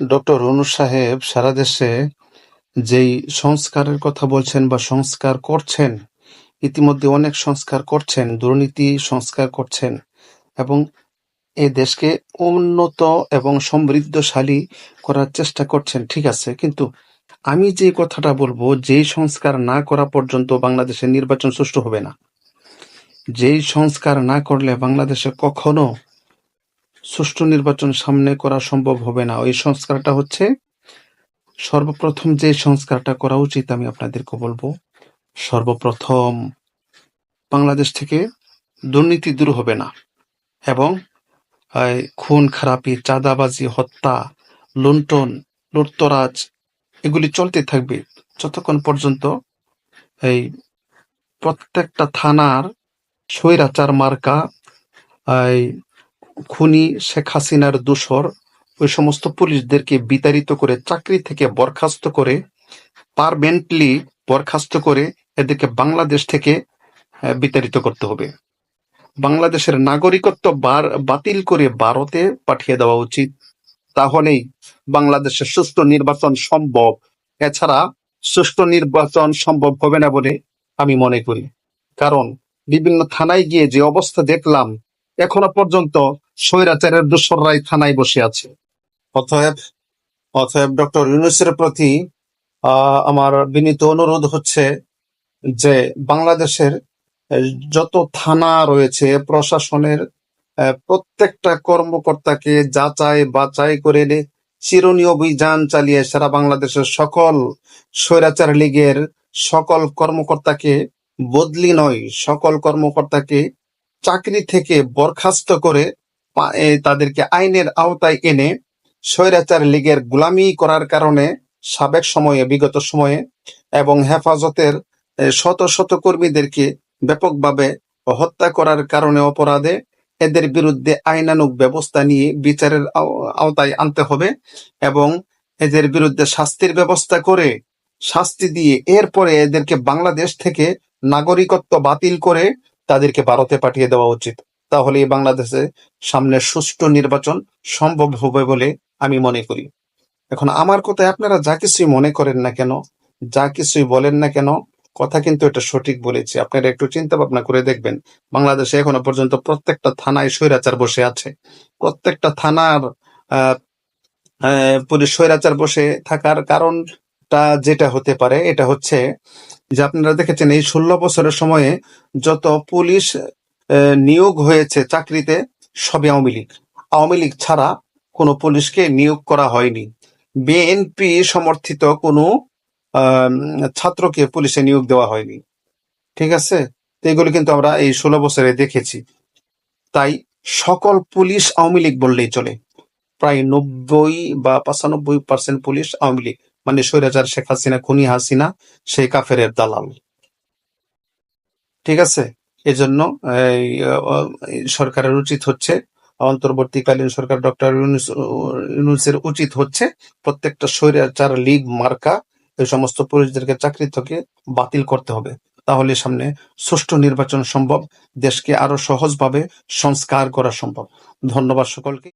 Doctor অনুর সাহেব সারা দেশে যেই সংস্কারের কথা বলছেন বা সংস্কার করছেন, ইতিমধ্যে অনেক সংস্কার করছেন, দুর্নীতি সংস্কার করছেন এবং এ দেশকে উন্নত এবং সমৃদ্ধশালী করার চেষ্টা করছেন, ঠিক আছে। কিন্তু আমি যে কথাটা বলবো, যেই সংস্কার না করা পর্যন্ত বাংলাদেশের নির্বাচন সুষ্ঠু হবে না। যেই সংস্কার না করলে বাংলাদেশে কখনো সুষ্ঠু নির্বাচন সামনে করা সম্ভব হবে না। ওই সংস্কারটা হচ্ছে, সর্বপ্রথম যে সংস্কারটা করা উচিত আমি আপনাদেরকে বলবো, সর্বপ্রথম বাংলাদেশ থেকে দুর্নীতি দূর হবে না এবং খুন খারাপি, চাঁদাবাজি, হত্যা, লুণ্ঠন, লুটতরাজ এগুলি চলতে থাকবে যতক্ষণ পর্যন্ত এই প্রত্যেকটা থানার স্বৈরাচার মার্কা, এই খুনি শেখ হাসিনার দোসর ওই সমস্ত পুলিশদেরকে বিতাড়িত করে, চাকরি থেকে বরখাস্ত করে, পার্মানেন্টলি বরখাস্ত করে এদেরকে বাংলাদেশ থেকে বিতাড়িত করতে হবে। বাংলাদেশের নাগরিকত্ব বাতিল করে ভারতে পাঠিয়ে দেওয়া উচিত। তাহলেই বাংলাদেশের সুষ্ঠু নির্বাচন সম্ভব। এছাড়া সুষ্ঠু নির্বাচন সম্ভব হবে না বলে আমি মনে করি। কারণ বিভিন্ন থানায় গিয়ে যে অবস্থা দেখলাম, এখনো পর্যন্ত স্বৈরাচারের দোসররাই থানায় বসে আছে। অতএব ডক্টর ইউনূসের প্রতি আমার বিনীত অনুরোধ হচ্ছে যে বাংলাদেশের যত থানা রয়েছে, প্রশাসনের প্রত্যেকটা কর্মকর্তাকে যাচাই বাছাই করে চিরুনি অভিযান চালিয়ে সারা বাংলাদেশের সকল স্বৈরাচার লীগের সকল কর্মকর্তাকে, বদলি নয়, সকল কর্মকর্তাকে চাকরি থেকে বরখাস্ত করে তাদেরকে আইনের আওতায় এনে স্বৈরাচার লীগের গোলামি করার কারণে সাবেক সময়ে, বিগত সময়ে এবং হেফাজতের শত শত কর্মীদেরকে ব্যাপকভাবে হত্যা করার কারণে, অপরাধে এদের বিরুদ্ধে আইনানুগ ব্যবস্থা নিয়ে বিচারের আওতায় আনতে হবে এবং এদের বিরুদ্ধে শাস্তির ব্যবস্থা করে, শাস্তি দিয়ে এরপরে এদেরকে বাংলাদেশ থেকে নাগরিকত্ব বাতিল করে তাদেরকে ভারতে পাঠিয়ে দেওয়া উচিত। তাহলে বাংলাদেশে সামনে সুষ্ঠু নির্বাচন সম্ভব হবে বলে আমি মনে করি। এখন আমার কথায় আপনারা যা কিছুই মনে করেন না কেন, যা কিছুই বলেন না কেন, কথা কিন্তু এটা সঠিক বলেছি। আপনারা একটু চিন্তা ভাবনা করে দেখবেন, বাংলাদেশে এখনো পর্যন্ত প্রত্যেকটা থানায় স্বৈরাচার বসে আছে। প্রত্যেকটা থানার পুলিশ স্বৈরাচার বসে থাকার কারণটা যেটা হতে পারে, এটা হচ্ছে যে আপনারা দেখেছেন এই 16 বছরের সময়ে যত পুলিশ নিয়োগ হয়েছে চাকরিতে, সবই আওয়ামী লীগ। আওয়ামী লীগ ছাড়া কোনো পুলিশকে নিয়োগ করা হয়নি। বিএনপি সমর্থিত কোনো ছাত্রকে পুলিশে নিয়োগ দেওয়া হয়নি, ঠিক আছে। তো এগুলো কিন্তু আমরা এই 16 বছরে দেখেছি। তাই সকল পুলিশ আওয়ামী লীগ বললেই চলে। প্রায় 90 বা 95% পুলিশ আওয়ামী লীগ, মানে স্বৈরাচার শেখ হাসিনা, খুনি হাসিনা, সেই কাফেরের দালাল, ঠিক আছে। এজন্য সরকারের উচিত হচ্ছে, অন্তর্বর্তীকালীন সরকার ডক্টর ইউনূসের উচিত হচ্ছে প্রত্যেকটা স্বৈরাচার লীগ মার্কা এই সমস্ত পুলিশদেরকে চাকরি থেকে বাতিল করতে হবে। তাহলে সামনে সুষ্ঠু নির্বাচন সম্ভব, দেশকে আরো সহজভাবে সংস্কার করা সম্ভব। ধন্যবাদ সকলকে।